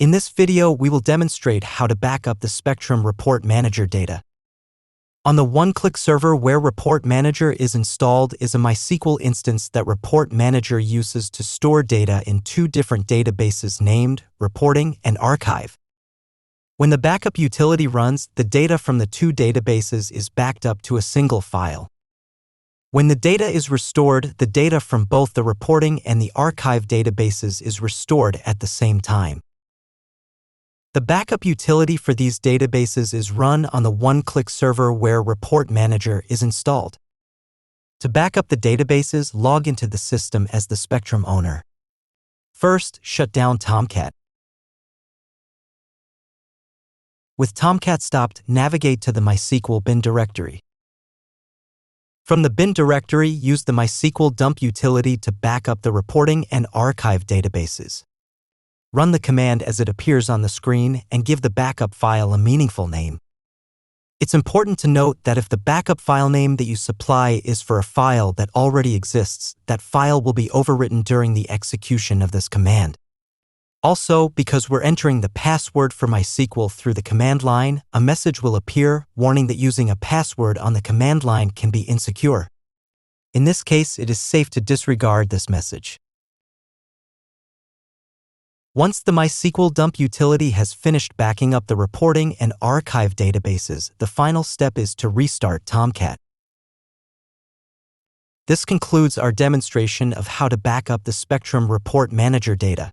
In this video, we will demonstrate how to back up the Spectrum Report Manager data. On the one-click server where Report Manager is installed is a MySQL instance that Report Manager uses to store data in two different databases named Reporting and Archive. When the backup utility runs, the data from the two databases is backed up to a single file. When the data is restored, the data from both the Reporting and the Archive databases is restored at the same time. The backup utility for these databases is run on the one-click server where Report Manager is installed. To back up the databases, log into the system as the Spectrum owner. First, shut down Tomcat. With Tomcat stopped, navigate to the MySQL bin directory. From the bin directory, use the MySQL dump utility to back up the Reporting and Archive databases. Run the command as it appears on the screen and give the backup file a meaningful name. It's important to note that if the backup file name that you supply is for a file that already exists, that file will be overwritten during the execution of this command. Also, because we're entering the password for MySQL through the command line, a message will appear warning that using a password on the command line can be insecure. In this case, it is safe to disregard this message. Once the MySQL dump utility has finished backing up the Reporting and Archive databases, the final step is to restart Tomcat. This concludes our demonstration of how to back up the Spectrum Report Manager data.